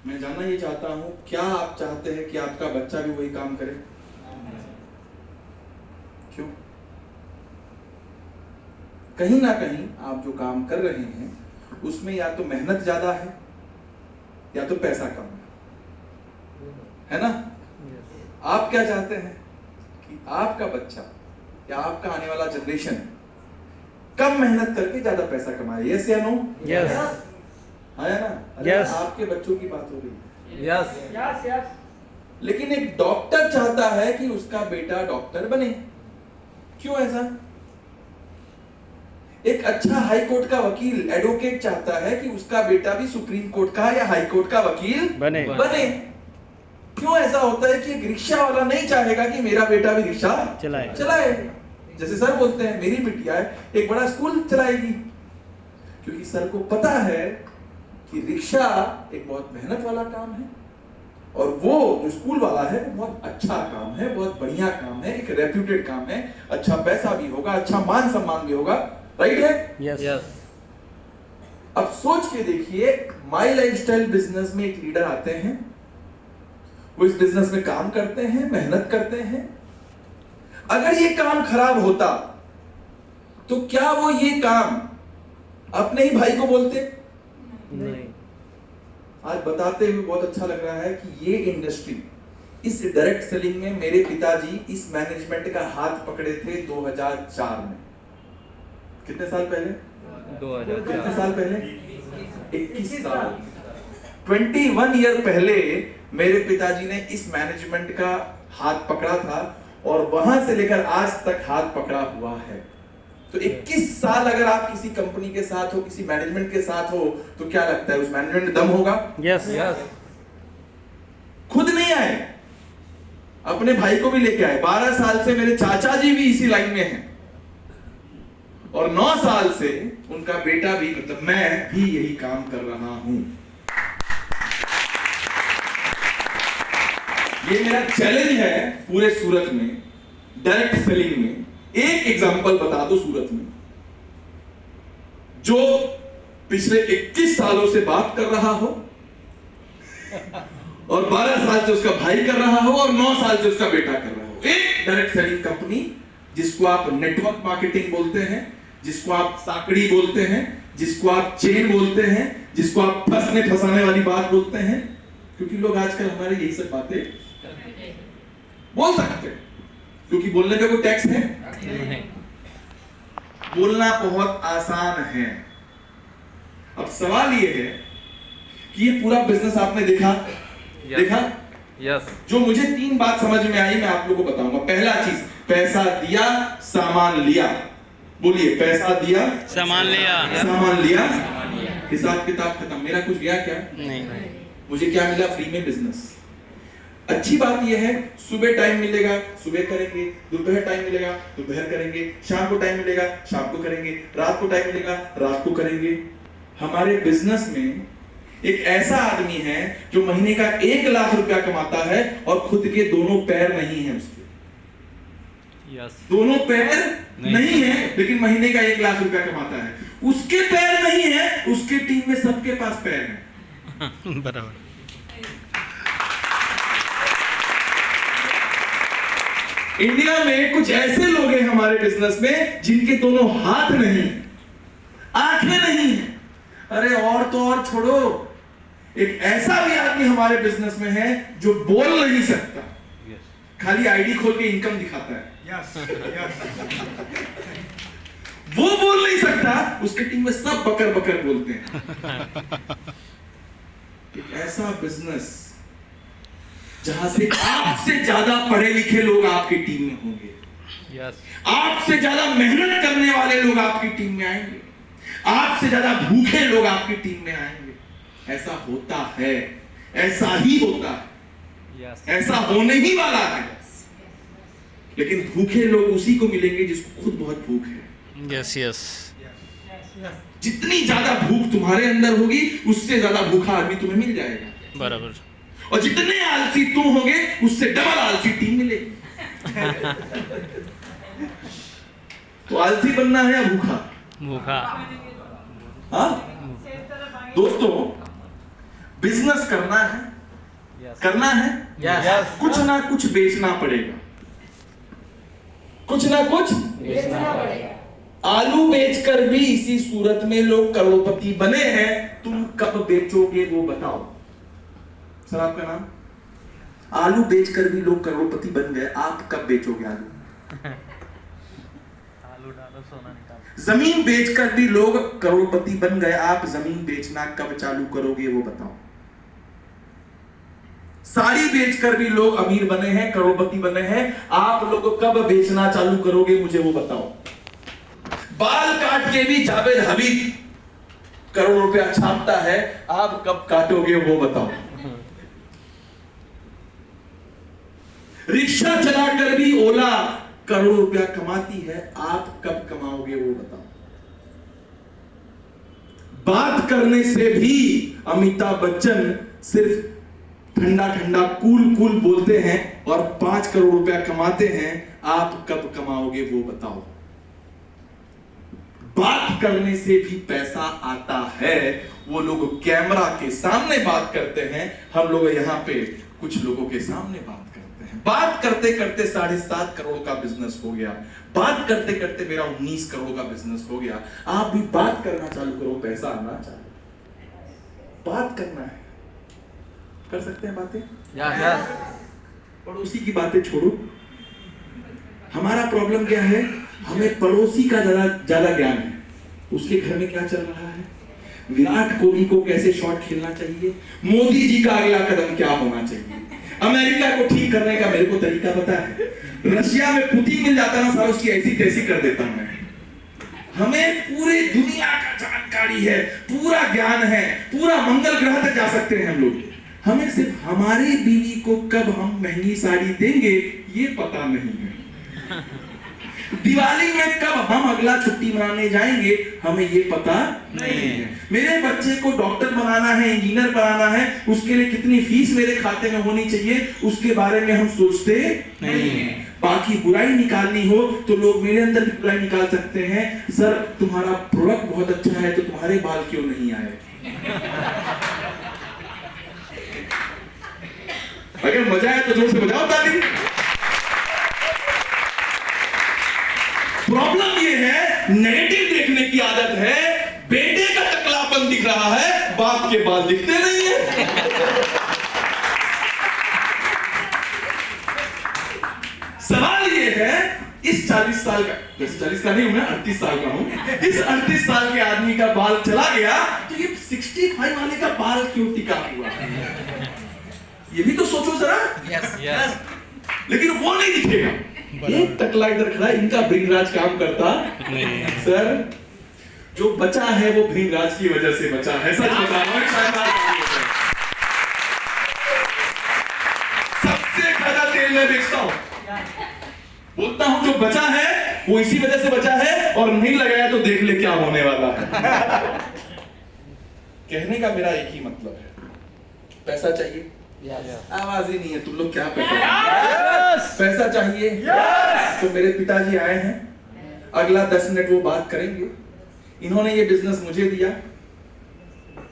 मैं जानना ये चाहता हूं, क्या आप चाहते हैं कि आपका बच्चा भी वही काम करे? क्यों? कहीं ना कहीं आप जो काम कर रहे हैं उसमें या तो मेहनत ज्यादा है या तो पैसा कम है ना? आप क्या चाहते हैं कि आपका बच्चा या आपका आने वाला जनरेशन कम मेहनत करके ज्यादा पैसा कमाए? यस या नो? यस। हाँ या ना? Yes. आपके बच्चों की बात हो रही है। Yes yes yes. लेकिन एक डॉक्टर चाहता है कि उसका बेटा डॉक्टर बने। क्यों ऐसा? एक अच्छा हाई कोर्ट का वकील, एडवोकेट चाहता है कि उसका बेटा भी सुप्रीम कोर्ट का या हाई कोर्ट का वकील बने। क्यों ऐसा होता है कि एक रिक्शा वाला नहीं चाहेगा कि मेरा बेटा भी रिक्शा चलाए? जैसे सर बोलते हैं मेरी बिटिया है एक बड़ा स्कूल चलाएगी, क्योंकि सर को पता है कि रिक्शा एक बहुत मेहनत वाला काम है और वो जो स्कूल वाला है वो बहुत अच्छा काम है, बहुत बढ़िया काम है, एक रेप्यूटेड काम है, अच्छा पैसा भी होगा, अच्छा मान सम्मान भी होगा। राइट है? यस। अब सोच के देखिए, माई लाइफस्टाइल बिजनेस में एक लीडर आते हैं, वो इस बिजनेस में काम करते हैं, मेहनत करते हैं। अगर ये काम खराब होता तो क्या वो ये काम अपने ही भाई को बोलते? नहीं। आज बताते हुए बहुत अच्छा लग रहा है कि ये इंडस्ट्री, इस डायरेक्ट सेलिंग में मेरे पिताजी इस मैनेजमेंट का हाथ पकड़े थे 2004 में। कितने साल पहले? 2004। कितने साल पहले? 21 साल। 21 ईयर पहले मेरे पिताजी ने इस मैनेजमेंट का हाथ पकड़ा था और वहां से लेकर आज तक हाथ पकड़ा हुआ है। तो 21 साल अगर आप किसी कंपनी के साथ हो, किसी मैनेजमेंट के साथ हो, तो क्या लगता है उस मैनेजमेंट में दम होगा? Yes yes. खुद नहीं आए, अपने भाई को भी लेके आए। 12 साल से मेरे चाचा जी भी इसी लाइन में हैं और 9 साल से उनका बेटा भी, मतलब मैं भी यही काम कर रहा हूं। ये मेरा चैलेंज है पूरे सूरत में, डायरेक्ट सेलिंग में। एक एग्जांपल बता दो सूरत में जो पिछले 21 सालों से बात कर रहा हो और 12 साल से उसका भाई कर रहा हो और 9 साल से उसका बेटा कर रहा हो। एक डायरेक्ट सेलिंग कंपनी जिसको आप नेटवर्क मार्केटिंग बोलते हैं, जिसको आप साकड़ी बोलते हैं, जिसको आप चेन बोलते हैं, जिसको आप फंसने फंसाने वाली बात बोलते हैं, क्योंकि लोग आजकल हमारे यही सब बातें बोल सकते हैं क्योंकि बोलने पे कोई टैक्स है नहीं। बोलना बहुत आसान है। अब सवाल ये है कि ये पूरा बिजनेस आपने देखा? देखा? यस। जो मुझे 3 बात समझ में आई मैं आप लोगों को बताऊंगा। पहला चीज, पैसा दिया सामान लिया। बोलिए, पैसा दिया सामान लिया। सामान लिया, हिसाब किताब खत्म। मेरा कुछ गया क्या? नहीं। मुझे क्या मिला? फ्री में बिजनेस। अच्छी बात यह है, सुबह टाइम मिलेगा सुबह करेंगे, दोपहर टाइम मिलेगा दोपहर करेंगे, शाम को टाइम मिलेगा शाम को करेंगे, रात को टाइम मिलेगा रात को करेंगे। हमारे बिजनेस में एक ऐसा आदमी है जो महीने का 1 लाख रुपया कमाता है और खुद के दोनों पैर नहीं है उसके। यस। दोनों पैर नहीं है लेकिन महीने का 1 लाख रुपया कमाता है। उसके पैर नहीं है, उसके टीम में सबके पास पैर है। बराबर। इंडिया में कुछ ऐसे लोग हैं हमारे बिजनेस में जिनके दोनों हाथ नहीं, आंखें नहीं है। अरे और तो और छोड़ो, एक ऐसा भी आदमी हमारे बिजनेस में है जो बोल नहीं सकता, खाली आईडी खोल के इनकम दिखाता है। वो बोल नहीं सकता, उसके टीम में सब बकर बकर बोलते हैं। एक ऐसा बिजनेस जहां से आपसे ज्यादा पढ़े लिखे लोग आपकी टीम में होंगे, यस। आपसे ज्यादा मेहनत करने वाले लोग आपकी टीम में आएंगे, आपसे ज्यादा भूखे लोग आपकी टीम में आएंगे। ऐसा होता है, ऐसा ही होता है, यस। ऐसा होने ही वाला है। लेकिन भूखे लोग उसी को मिलेंगे जिसको खुद बहुत भूख है। Yes yes. जितनी ज्यादा भूख तुम्हारे अंदर होगी उससे ज्यादा भूखा आदमी तुम्हें मिल जाएगा। बराबर। और जितने आलसी तुम होगे उससे डबल आलसी टीम मिलेगी। तो आलसी बनना है या भूखा? भूखा। हाँ दोस्तों, बिजनेस करना है, Yes. करना है, Yes. कुछ ना कुछ बेचना पड़ेगा, कुछ ना कुछ बेचना पड़ेगा। आलू बेचकर भी इसी सूरत में लोग करोड़पति बने हैं। तुम कब बेचोगे वो बताओ। सर आपका नाम? आलू बेचकर भी लोग करोड़पति बन गए, आप कब बेचोगे आलू? आलू डालो सोना निकालो। जमीन बेचकर भी लोग करोड़पति बन गए, आप जमीन बेचना कब चालू करोगे वो बताओ। साड़ी बेचकर भी लोग अमीर बने हैं, करोड़पति बने हैं, आप लोग कब बेचना चालू करोगे मुझे वो बताओ। बाल काट के भी जावेद हबीब करोड़ रुपया छापता है, आप कब काटोगे वो बताओ। रिक्शा चलाकर भी ओला करोड़ रुपया कमाती है, आप कब कमाओगे वो बताओ। बात करने से भी अमिताभ बच्चन सिर्फ ठंडा ठंडा कूल कूल बोलते हैं और 5 करोड़ रुपया कमाते हैं, आप कब कमाओगे वो बताओ। बात करने से भी पैसा आता है, वो लोग कैमरा के सामने बात करते हैं, हम लोग यहाँ पे कुछ लोगों के सामने बात करते हैं। बात करते करते 7.5 करोड़ का बिजनेस हो गया, बात करते करते मेरा 19 करोड़ का बिजनेस हो गया। आप भी बात करना चालू करो, पैसा आना चालू। बात करना है, कर सकते हैं बातें। Yes. पड़ोसी की बातें छोड़ो। हमारा प्रॉब्लम क्या है, हमें पड़ोसी का ज्यादा ज्ञान है, उसके घर में क्या चल रहा है, विराट कोहली को कैसे शॉट खेलना चाहिए, मोदी जी का अगला कदम क्या होना चाहिए, अमेरिका को ठीक करने का मेरे को तरीका पता है, रशिया में पुतिन मिल जाता ना सारा उसकी ऐसी तैसी कर देता मैं। हमें पूरी दुनिया का जानकारी है, पूरा ज्ञान है, पूरा मंगल ग्रह तक जा सकते हैं हम लोग। हमें सिर्फ हमारी बीवी को कब हम महंगी साड़ी देंगे ये पता नहीं है। दिवाली में कब हम अगला छुट्टी मनाने जाएंगे हमें ये पता नहीं है। मेरे बच्चे को डॉक्टर बनाना है, इंजीनियर बनाना है, उसके लिए कितनी फीस मेरे खाते में होनी चाहिए उसके बारे में हम सोचते नहीं है। बाकी बुराई निकालनी हो तो लोग मेरे अंदर भी बुराई निकाल सकते हैं, सर तुम्हारा प्रोडक्ट बहुत अच्छा है तो तुम्हारे बाल क्यों नहीं आए। अगर मजा आया तो जोर से बजाओ ताली। प्रॉब्लम ये है, नेगेटिव देखने की आदत है, बेटे का टकलापन दिख रहा है, बाप के बाल दिखते नहीं है। सवाल ये है, इस 40 साल का, वैसे 40 का नहीं हूं मैं, 38 साल का हूं, इस 38 साल के आदमी का बाल चला गया तो ये 65 वाले का बाल क्यों टिका हुआ है, ये भी तो सोचो जरा। Yes. लेकिन वो नहीं दिखेगा, एक टकला इधर खड़ा, इनका भृंगराज काम करता नहीं। सर जो बचा है वो भृंगराज की वजह से बचा है, सच बता रहा हूं। सबसे ज्यादा तेल मैं बेचता हूं, बोलता हूं जो बचा है वो इसी वजह से बचा है, और नहीं लगाया तो देख ले क्या होने वाला है। कहने का मेरा एक ही मतलब है, पैसा चाहिए। आवाज ही नहीं है, तुम लोग क्या पैसा चाहिए। तो मेरे पिताजी आए हैं, अगला 10 मिनट वो बात करेंगे। इन्होंने ये बिजनेस मुझे दिया,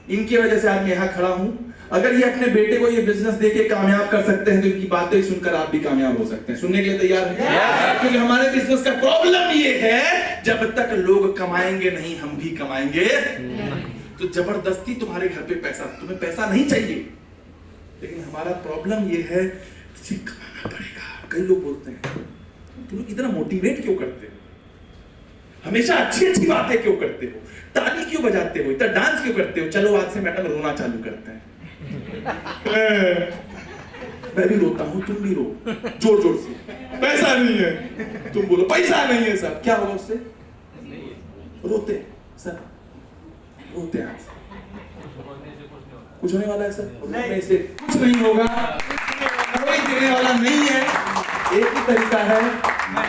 इनकी वजह से आज मैं यहाँ खड़ा हूं। अगर ये अपने बेटे को ये बिजनेस देके कामयाब कर सकते हैं तो इनकी बातें सुनकर आप भी कामयाब हो सकते हैं। सुनने के लिए तैयार हैं? क्योंकि हमारे बिजनेस का प्रॉब्लम ये है, जब तक लोग कमाएंगे नहीं हम भी कमाएंगे। तो जबरदस्ती तुम्हारे घर पे पैसा, तुम्हें पैसा नहीं चाहिए, लेकिन हमारा प्रॉब्लम ये है तुझे कमाना पड़ेगा। कई लोग बोलते हैं तुम लोग इतना मोटिवेट क्यों करते हो, हमेशा अच्छी अच्छी बातें क्यों करते हो, ताली क्यों बजाते हो, इतना डांस क्यों करते हो, चलो आज से मैडम रोना चालू करते हैं। मैं भी रोता हूं, तुम भी रो जोर जोर से। पैसा नहीं है, तुम बोलो पैसा नहीं है सर, क्या होगा उससे? रोते सर, रोते हैं कुछ होने वाला है सर? नहीं, से कुछ नहीं होगा, कोई देने वाला नहीं है। एक ही तरीका है,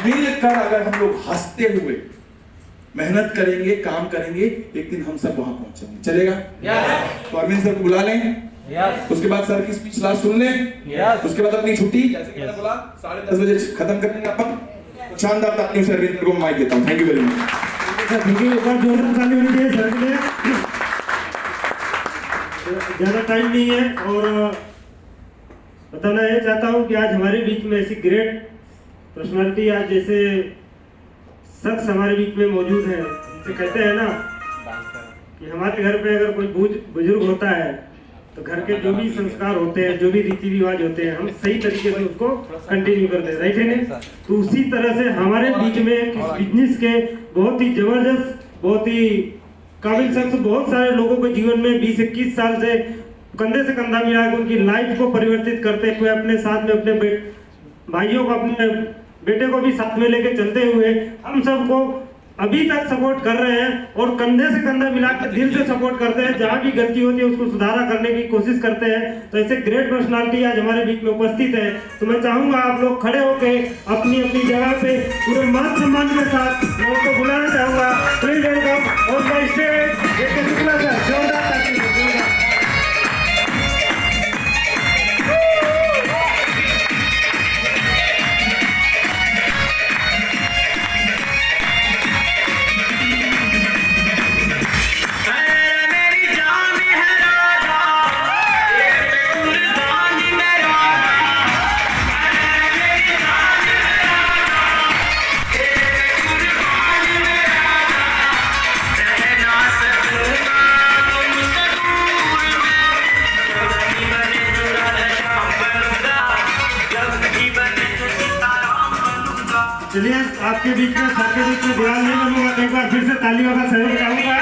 मिलकर अगर हम लोग हंसते हुए मेहनत करेंगे, काम करेंगे, एक दिन हम सब वहां पहुंचेंगे। चलेगा? तो अरविंद सर को बुला लें, उसके बाद सर की स्पीच लास्ट सुन लें, उसके बाद अपनी छुट्टी जैसे कि मैंने बोला 10:30 बजे खत्म कर लेंगे अपन। शानदार तालियों से अरविंद को माइक देता हूं। Thank you very much. Thank you, एक बार जोरदार ताली होनी चाहिए सर के लिए। ज़्यादा टाइम नहीं है और बताना ये चाहता हूँ कि आज हमारे बीच में ऐसी ग्रेट पर्सनालिटी आज जैसे शख्स हमारे बीच में मौजूद है, जिसे कहते हैं ना कि हमारे घर पे अगर कोई बुजुर्ग होता है तो घर के जो भी संस्कार होते हैं, जो भी रीति रिवाज होते हैं, हम सही तरीके से उसको कंटिन्यू करते हैं, राइट है नहीं? तो उसी तरह से हमारे बीच में इस बिजनेस के बहुत ही जबरदस्त, बहुत ही काबिल शख्स बहुत सारे लोगों के जीवन में 20-21 साल से कंधे से कंधा मिला के उनकी लाइफ को परिवर्तित करते हुए अपने साथ में अपने भाइयों को, अपने बेटे को भी साथ में लेके चलते हुए हम सबको अभी तक सपोर्ट कर रहे हैं और कंधे से कंधा मिला के दिल से सपोर्ट करते हैं। जहाँ भी गलती होती है उसको सुधारा करने की कोशिश करते हैं। तो ऐसे ग्रेट पर्सनालिटी आज हमारे बीच में उपस्थित है। तो मैं चाहूंगा आप लोग खड़े होकर अपनी अपनी जगह पे पूरे मान सम्मान के साथ मैं उनको बुलाना चाहूंगा। Please welcome on the stage Shukla sir, जोरदार ताली, जोरदार। चलिए आपके बीच में सबके बीच में ध्यान नहीं बनूंगा, एक बार फिर से तालियों का सहयोग चाहूंगा।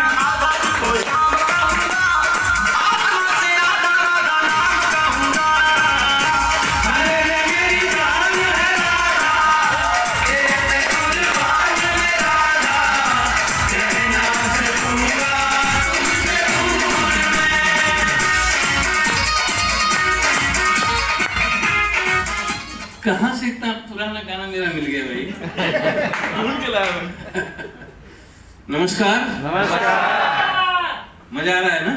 कहाँ से इतना पुराना गाना मेरा मिल गया भाई? नमस्कार। मजा आ रहा है ना?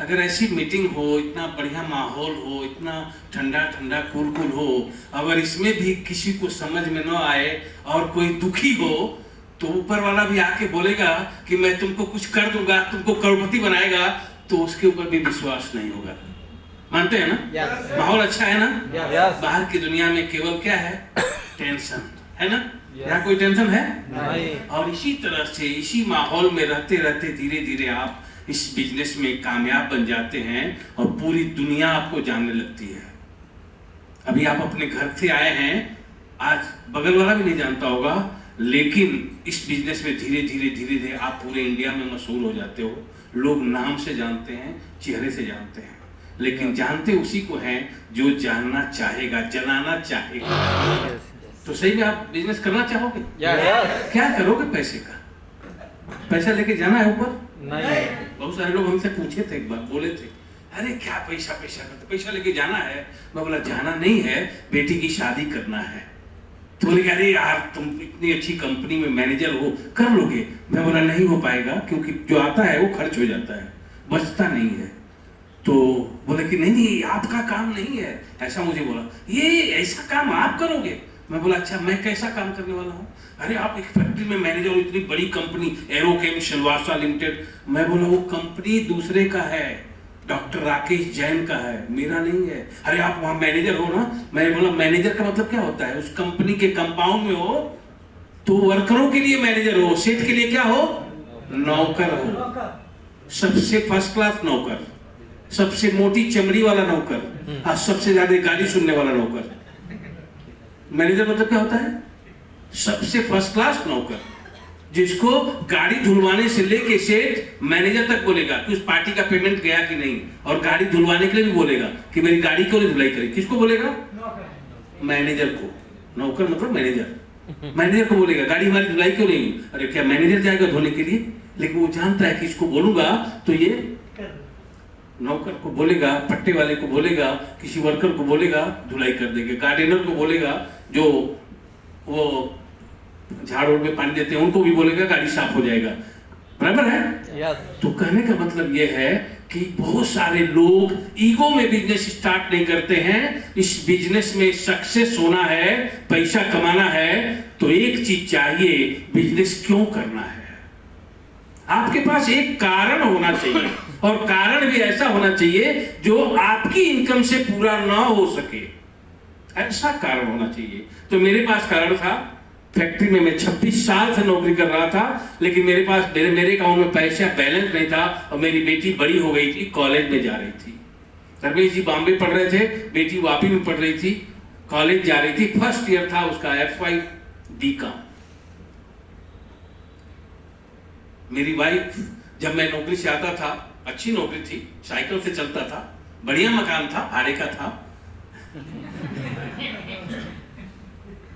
अगर ऐसी मीटिंग हो, इतना बढ़िया माहौल हो, इतना ठंडा ठंडा कूल हो, अगर इसमें भी किसी को समझ में न आए और कोई दुखी हो तो ऊपर वाला भी आके बोलेगा कि मैं तुमको कुछ कर दूंगा, तुमको करोड़पति बनाएगा, तो उसके ऊपर भी विश्वास नहीं होगा। मानते हैं ना? माहौल अच्छा है ना? बाहर की दुनिया में केवल क्या है? टेंशन है ना? यहाँ कोई टेंशन है नहीं। और इसी तरह से इसी माहौल में रहते रहते धीरे धीरे आप इस बिजनेस में कामयाब बन जाते हैं और पूरी दुनिया आपको जानने लगती है। अभी आप अपने घर से आए हैं, आज बगल वाला भी नहीं जानता होगा, लेकिन इस बिजनेस में धीरे धीरे आप पूरे इंडिया में मशहूर हो जाते हो। लोग नाम से जानते हैं, चेहरे से जानते हैं, लेकिन जानते उसी को हैं जो जानना चाहेगा, जनाना चाहेगा। तो सही में आप बिजनेस करना चाहोगे? क्या करोगे पैसे का? पैसा लेके जाना है ऊपर? नहीं। बहुत सारे लोग हमसे पूछे थे, एक बार बोले थे, अरे क्या पैसा करते, पैसा लेके जाना है? मैं बोला जाना नहीं है, बेटी की शादी करना है। तो बोले अरे यार तुम इतनी अच्छी कंपनी में मैनेजर हो, कर लोगे? मैं बोला नहीं हो पाएगा, क्योंकि जो आता है वो खर्च हो जाता है, बचता नहीं है। तो बोले कि नहीं आपका काम नहीं है, ऐसा मुझे बोला, ये ऐसा काम आप करोगे? मैं बोला अच्छा मैं कैसा काम करने वाला हूँ? अरे आप एक फैक्ट्री में मैनेजर हो, इतनी बड़ी कंपनी एरोकेम सिलवासा लिमिटेड। मैं बोला वो कंपनी दूसरे का है, डॉक्टर राकेश जैन का है, मेरा नहीं है। अरे आप वहाँ मैनेजर हो ना? मैं बोला मैनेजर का मतलब क्या होता है? उस कंपनी के कंपाउंड में हो तो वर्करों के लिए मैनेजर हो, सेठ के लिए क्या हो? नौकर हो। सबसे फर्स्ट क्लास नौकर, सबसे मोटी चमड़ी वाला नौकर और सबसे ज्यादा गाली सुनने वाला नौकर। मैनेजर मतलब क्या होता है? सबसे फर्स्ट क्लास नौकर, जिसको गाड़ी धुलवाने से लेके सेठ मैनेजर तक बोलेगा कि उस पार्टी का पेमेंट गया कि नहीं, और गाड़ी धुलवाने के लिए भी बोलेगा कि मेरी गाड़ी क्यों नहीं धुलाई करी। किसको बोलेगा? मैनेजर को। नौकर मतलब मैनेजर। मैनेजर को बोलेगा गाड़ी हमारी धुलाई क्यों नहीं हुई? अरे क्या मैनेजर जाएगा धोने के लिए? लेकिन वो जानता है कि इसको बोलूंगा तो ये नौकर को बोलेगा, पट्टे वाले को बोलेगा, किसी वर्कर को बोलेगा, धुलाई कर देंगे। गार्डनर को बोलेगा, जो वो झाड़ में पानी देते हैं उनको भी बोलेगा, गाड़ी साफ हो जाएगा। बराबर है? तो कहने का मतलब ये है कि बहुत सारे लोग ईगो में बिजनेस स्टार्ट नहीं करते हैं। इस बिजनेस में सक्सेस होना है, पैसा कमाना है, तो एक चीज चाहिए, बिजनेस क्यों करना है? आपके पास एक कारण होना चाहिए। और कारण भी ऐसा होना चाहिए जो आपकी इनकम से पूरा ना हो सके, ऐसा कारण होना चाहिए। तो मेरे पास कारण था, फैक्ट्री में मैं 26 साल से नौकरी कर रहा था, लेकिन मेरे पास मेरे अकाउंट में पैसा बैलेंस नहीं था, और मेरी बेटी बड़ी हो गई थी, कॉलेज में जा रही थी। रमेश जी बॉम्बे पढ़ रहे थे, बेटी वापी में पढ़ रही थी, कॉलेज जा रही थी, फर्स्ट ईयर था उसका, FY BCom। मेरी वाइफ, जब मैं नौकरी से आता था, अच्छी नौकरी थी, साइकिल से चलता था, बढ़िया मकान था, भाड़े का था।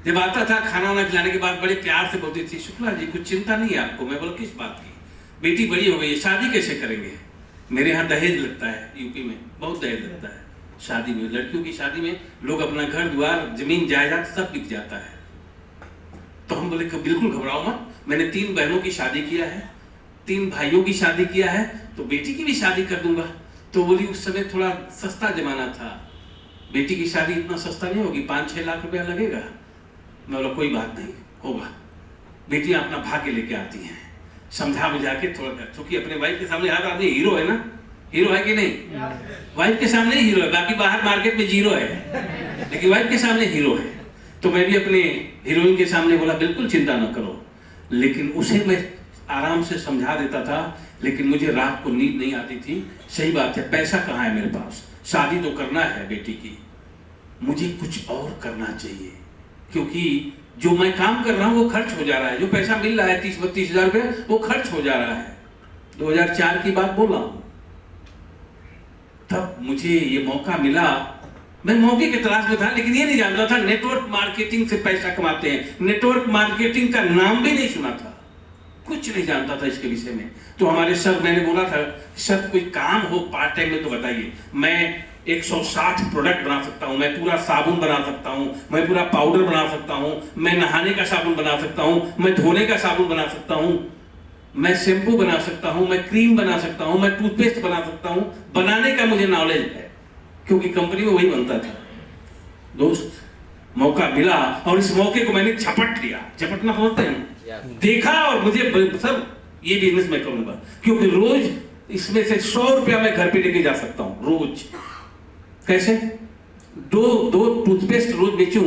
जब आता था खाना वाना खिलाने के बाद बड़े प्यार से बोलती थी, शुक्ला जी कुछ चिंता नहीं है आपको। मैं बोला किस बात की? बेटी बड़ी हो गई है, शादी कैसे करेंगे? मेरे यहाँ दहेज लगता है, यूपी में बहुत दहेज लगता है शादी में। लड़कियों की शादी में लोग अपना घर द्वार जमीन जायदाद सब बिक जाता है। तो हम बोले कि बिल्कुल घबराओ मत, मैंने 3 बहनों की शादी किया है, 3 भाइयों की शादी किया है, तो बेटी की भी शादी कर दूंगा। तो बोली उस समय थोड़ा सस्ता जमाना था, बेटी की शादी इतना सस्ता नहीं होगी, 5-6 लाख रुपया लगेगा। मैं बोला कोई बात नहीं, होगा। बेटियां अपना भाग्य लेके आती हैं, समझा बुझा के थोड़ा, क्योंकि अपने वाइफ के सामने हर आदमी हीरो है ना, हीरो है कि नहीं? वाइफ के सामने हीरो है, बाकी बाहर मार्केट में जीरो है, लेकिन वाइफ के सामने हीरो है। तो मैं भी अपने हीरोइन के सामने बोला बिल्कुल चिंता न करो, लेकिन उसे मैं आराम से समझा देता था, लेकिन मुझे रात को नींद नहीं आती थी। सही बात है, पैसा कहाँ है मेरे पास, शादी तो करना है बेटी की, मुझे कुछ और करना चाहिए, क्योंकि जो मैं काम कर रहा हूँ वो खर्च हो जा रहा है, जो पैसा मिल रहा है 30-32 हजार रुपये वो खर्च हो जा रहा है। 2004 की बात बोल रहा हूँ। तब मुझे ये मौका मिला, मैं मौके की तलाश में था, लेकिन ये नहीं जानता था नेटवर्क मार्केटिंग से पैसा कमाते हैं। नेटवर्क मार्केटिंग का नाम भी नहीं सुना था, कुछ नहीं जानता था इसके विषय में। तो हमारे सर, मैंने बोला था सर कोई काम हो पार्ट टाइम में तो बताइए। मैं 160 प्रोडक्ट बना सकता हूँ, मैं पूरा साबुन बना सकता हूँ, मैं पूरा पाउडर बना सकता हूँ, मैं नहाने का साबुन बना सकता हूँ, मैं धोने का साबुन बना सकता हूँ, मैं शैम्पू बना सकता हूँ, मैं क्रीम बना सकता हूँ, मैं टूथपेस्ट बना सकता हूँ। बनाने का मुझे नॉलेज है, क्योंकि कंपनी में वही बनता था। दोस्त, मौका मिला और इस मौके को मैंने झपट लिया। झपटना समझते हैं? देखा और मुझे सर ये बिजनेस मैं करूंगा, क्योंकि रोज इसमें से 100 रुपया मैं घर पे लेके जा सकता हूँ रोज। कैसे? दो टूथपेस्ट रोज बेचूं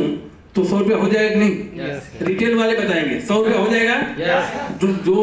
तो 100 रुपया हो जाएगा कि नहीं? Yes. रिटेल वाले बताएंगे 100 रुपया हो जाएगा। Yes. जो